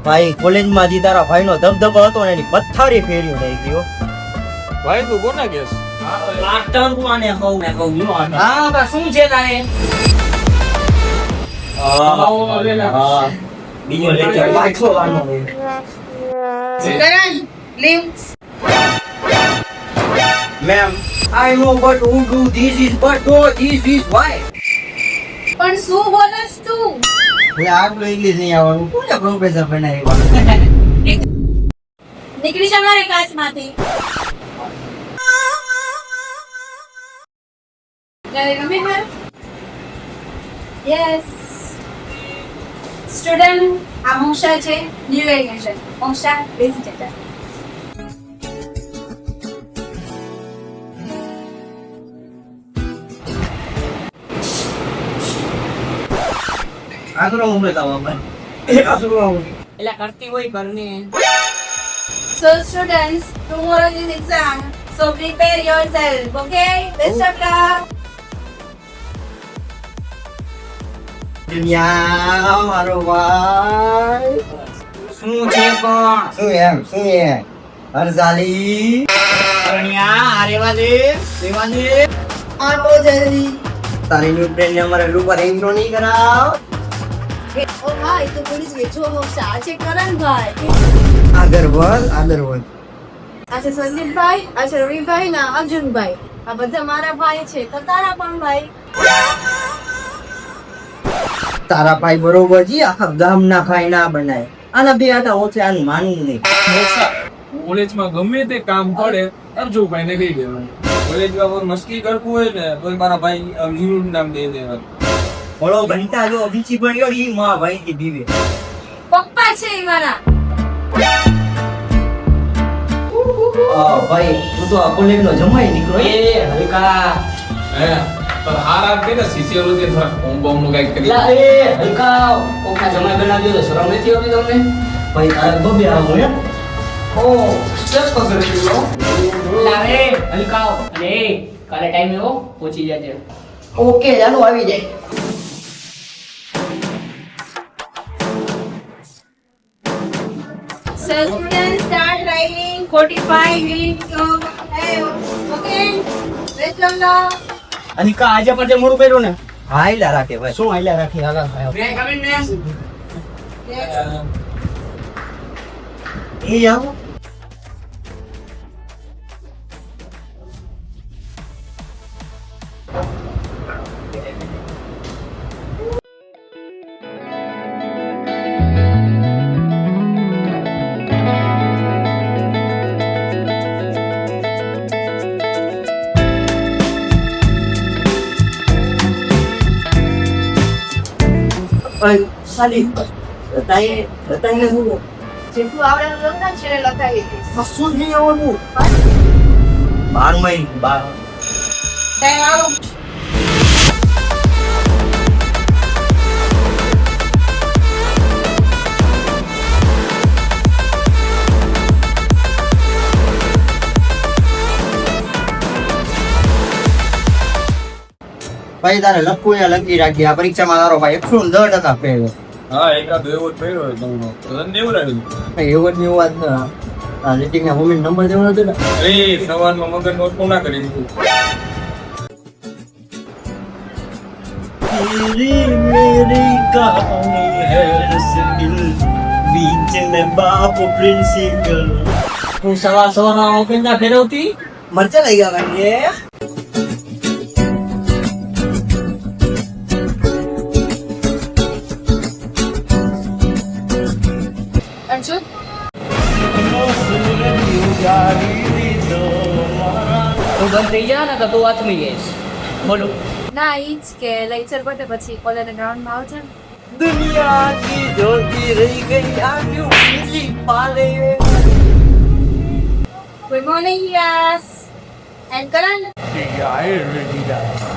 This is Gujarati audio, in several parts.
ભાઈ કોલેજમાં જે તારા ભાઈનો ધબધબો હતો ને એની પથ્થારી ફેરી થઈ ગયો. ભાઈ તું કોને કેસ? લાટણ કોને કહું ને કહું નો આને. હા બા શું છે તારે? હા બીજો લેક્ચર પાછો આનો છે. Karan leave. Ma'am I know but who do this is but no this is why. પણ શું બોલસ તું? એટલે આટલું ઇંગ્લિશ નહીં આવવાનું કોને પ્રોફેસર બનાવ્યા? નીકળી જા મારે ક્લાસમાંથી. Can you come here? Yes. Student, આ મોક્ષા છે, ન્યુ એડમિશન. મોક્ષા, બેસી જતા. આટલો ઉમે તાવા ભાઈ. આટલો એટલે કરતી હોય ઘરની. So students, tomorrow is exam. So prepare yourself, okay? Best of luck. દુનિયા મારો ભાઈ શું છે પણ? શું એમ હરજાલી કરણિયા આ રેવા દે. આટો જલ્દી તારી ન્યુ ફ્રેન્ડ ને અમારે રૂપા ઇન્ટ્રો નહીં કરાવ. ઓ ભાઈ તો પોલીસ વેચો મોક્ષા. આ છે કરણભાઈ. આદરવલ આ છે સંદીપભાઈ. આ છે રવિભાઈ ના અર્જુનભાઈ. આ બધા મારા ભાઈ છે. તો તારા પણ ભાઈ. તારા ભાઈ બરોબર જી આખા ગામ ના ભાઈ ના બનાય. આના બે આટા ઓછે આનું માનવું નહીં. કોલેજમાં ગમે તે કામ પડે અર્જુનભાઈ ને કહી દેવાનું. કોલેજમાં કોઈ મસ્તી કરતું હોય ને તો મારા ભાઈ અર્જુન નામ દે દેવાનું. બોલો ઘંટા જો બીચી પડ્યો ઈ માં ભાઈ થી બીવે. પપ્પા છે ઈ મારા. ભાઈ તું તો આ કોલેજ નો જમાઈ નીકળો. એ હલકા. હે તો હારા કે ને સિસિયોલોજી થોડા ફોર્મ બોમ નું કઈક કરી. લા એ હલકા. કોકા જમાઈ બનાવ્યો તો શરમ નથી આવતી તમને? ભાઈ તારે બબે આવો હે. ઓ સ્ટ્રેસ પકડી લીધો. લા એ હલકાઓ. અને એ કાલે ટાઈમ એવો પહોંચી જજે. ઓકે ચાલો આવી જાય. So students start writing 45 minutes of okay. Let's go now. Anika આજે પણ જે મોડું કર્યું ને હાઈલા રાખે ભાઈ. શું હાઈલા રાખી હાલા ભાઈ May I come in next? એ આવો. સાલી બતાઈને શું જેટલું આવડે લખતા છે ને લખાવી દઈશ. શું નહીં આવડવું 12 ટાઈમ આવો. ભાઈ તારે લખવું યા લખી રાખી. આ પરીક્ષામાં તારો ભાઈ 110% ફેલ. હા એકાદ એવો જ પડ્યો હોય તમને. તો તને એવું લાગ્યું? એવું જ વાત ના. આ રેટિંગ ના મમ્મી નંબર દેવાનો હતો ને. અરે સવારમાં મગજ નોટ ના કરી દીધું. मेरी कहानी है रसमिल बीच में बाप प्रिंसिपल. તું સવાર સવારમાં ઓકેન્ડા ફેરવતી? મરચા લઈ ગયા ભાઈ. અંશુત તું બંધ થઈ જા ને તો તું વાંચમી જઈશ. બોલો. ના ઈ જ કે લેક્ચર પતે પછી કોલેજ ગ્રાઉન્ડમાં આવજો. दुनिया की ज्योति रही गई आंखों बिजली पाले. Good morning, yes. And Karan?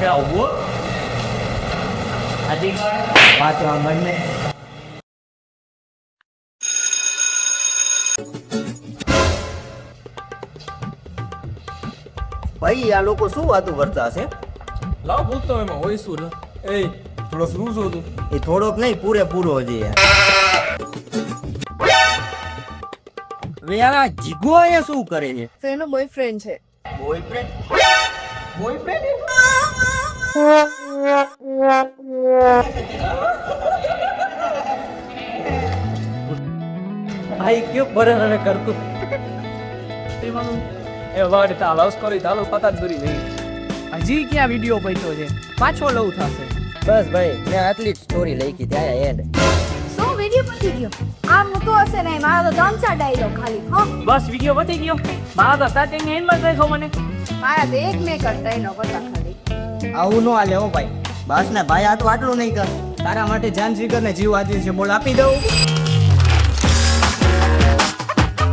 क्या हुआ? बात बनने. ભાઈ આ લોકો શું વાતો કરતા હશે? લાવ પૂછતો એમાં હોય શું ને. એ થોડો શું તું? એ થોડોક નહીં પૂરેપૂરો છે યાર. હવે યાર આ જીગો અહીંયા શું કરે છે? તો એનો બોયફ્રેન્ડ છે. ભાઈ ક્યો બરાબર કરતું એ વાડ તાલ સ્કોરી તાલો પતા દૂરી નહીં હજી ક્યાં વિડિયો બન્યો છે પાછો લઉં થશે બસ ભાઈ મેં આટલી જ સ્ટોરી લખી ત્યાં એન્ડ. શું વિડીયો પતી ગયો? આમ તો હશે ને મારા તો 3-4 ડાયલોગ ખાલી. હો બસ વિડિયો પતી ગયો મારા તો સ્ટાર્ટિંગ એન્ડ માં દેખો મને મારા તો એક મેં કરતા એનો કરતા ખાલી. આવું નો હાલે હો ભાઈ. બસ ને ભાઈ આ તો આટલું નહીં કર. તારા માટે જાન જીગર ને જીવ આદિ છે બોલ આપી દઉં.